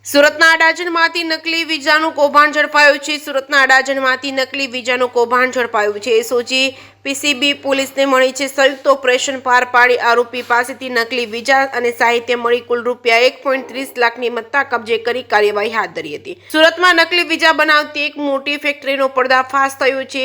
સુરતના અડાજણમાંથી નકલી વીજાનું કૌભાંડ ઝડપાયું છે। સુરતના અડાજણમાંથી નકલી વીજાનું કૌભાંડ ઝડપાયું છે। એસઓજી પીસીબી પોલીસને મળી છે સંયુક્ત ઓપરેશન પાર પાડી આરોપી પાસેથી નકલી વીજા અને સાહિત્ય મળી કુલ રૂપિયા 1.30 લાખની મત્તા કબજે કરી કાર્યવાહી હાથ ધરી હતી। સુરતમાં નકલી વીજા બનાવતી એક મોટી ફેક્ટરીનો પર્દાફાશ થયો છે।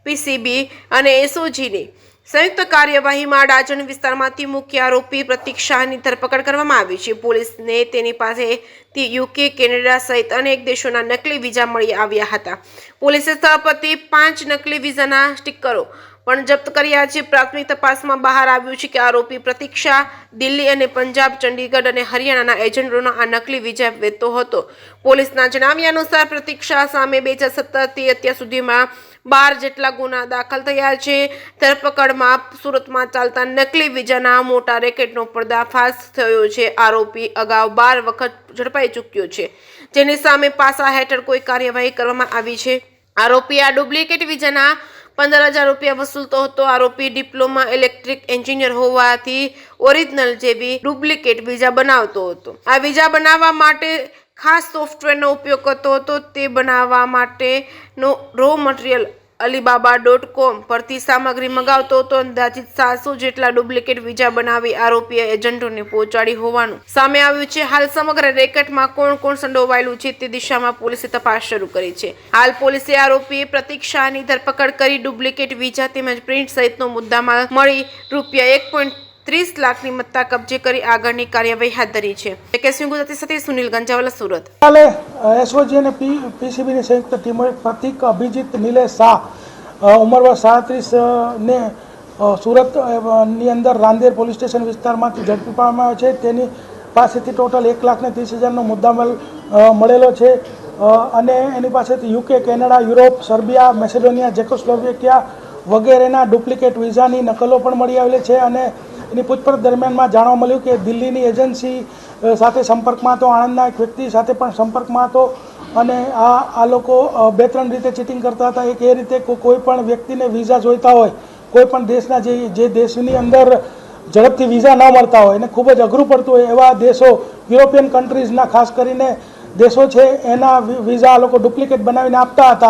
પીસીબી અને એસઓજીની संयुक्त कार्यवाही में अडाजण विस्तारमांथी मुख्य आरोपी प्रतीक शाहनी धरपकड़ करवामां आवी छे। पोलीसने तेनी पासेथी यूके केनेडा सहित अनेक देशोना नकली वीजा मळी आव्या हता। पोलीसे स्थळ परथी 5 नकली वीजाना स्टीकरो पण जप्त कर्या छे। प्राथमिक तपासमां बहार आव्युं छे के आरोपी प्रतीक शाह दिल्ही अने पंजाब, चंडीगढ़ अने हरियाणाना एजंटोना आ नकली वीजा वेचतो हतो। पोलीसना जणाव्या अनुसार प्रतीक शाह सामे 2017 થી અત્યાર સુધીમાં 12 જેટલા ગુના દાખલ થયા છે। ધરપકડમાં સુરતમાં ચાલતા નકલી વીજાના મોટા રેકેટનો પર્દાફાશ થયો છે। આરોપી અગાઉ 12 વખત ઝડપાઈ ચૂક્યો છે, જેની સામે પાસા હેઠળ કોઈ કાર્યવાહી કરવામાં આવી છે। આરોપી આ ડુપ્લિકેટ વીજાના 15,000 રૂપિયા વસૂલતો હતો। આરોપી ડિપ્લોમા ઇલેક્ટ્રિક એન્જિનિયર હોવાથી ઓરિજિનલ જેવી ડુપ્લિકેટ વીજા બનાવતો હતો। આ વીજા બનાવવા માટે ખાસ સોફ્ટવેરનો ઉપયોગ કરતો હતો। તે બનાવવા માટેનો રો મટીરિયલ alibaba.com પરથી સામગ્રી મંગાવતો હતો। અંદાજિત 700 જેટલા ડુપ્લિકેટ વીજા બનાવી આરોપીએ એજન્ટોને પહોંચાડી હોવાનું સામે આવ્યું છે। હાલ સમગ્ર રેકેટમાં કોણ કોણ સંડોવાયેલું છે તે દિશામાં પોલીસે તપાસ શરૂ કરી છે। હાલ પોલીસે આરોપી પ્રતીક શાહની ધરપકડ કરી ડુપ્લિકેટ વીજા તેમજ પ્રિન્ટ સહિતનો મુદ્દામાલ મળી રૂપિયા 1.30 લાખની મત્તા કબજે કરી આગળની કાર્યવાહી હાથ ધરી છે। કેસી ગુજરાતી સાથે સુનિલ ગંજાવાલા, સુરત। કાલે એસઓજી અને પીસીબીની સંયુક્ત ટીમોએ પ્રતીક અભિજીત નિલેશ શાહ ઉંમર વર્ષ 37 ને સુરતની અંદર રાંદેર પોલીસ સ્ટેશન વિસ્તારમાંથી ઝડપી પાડવામાં આવ્યો છે। તેની પાસેથી ટોટલ 1,30,000નો મુદ્દામાલ મળેલો છે અને એની પાસેથી યુકે, કેનેડા, યુરોપ, સર્બિયા, મેસેડોનિયા, જેકોસ્લોવેકિયા વગેરેના ડુપ્લિકેટ વિઝાની નકલો પણ મળી આવેલી છે અને એની પૂછપરછ દરમિયાનમાં જાણવા મળ્યું કે દિલ્હીની એજન્સી સાથે સંપર્કમાં હતો, આણંદના એક વ્યક્તિ સાથે પણ સંપર્કમાં હતો અને આ લોકો 2-3 રીતે ચીટિંગ કરતા હતા। એક એ રીતે કોઈ પણ વ્યક્તિને વિઝા જોઈતા હોય, કોઈ પણ દેશના જે દેશની અંદર ઝડપથી વિઝા ન મળતા હોય અને ખૂબ જ અઘરું પડતું હોય એવા દેશો, યુરોપિયન કન્ટ્રીઝના ખાસ કરીને દેશો છે, એના વિઝા આ લોકો ડુપ્લિકેટ બનાવીને આપતા હતા।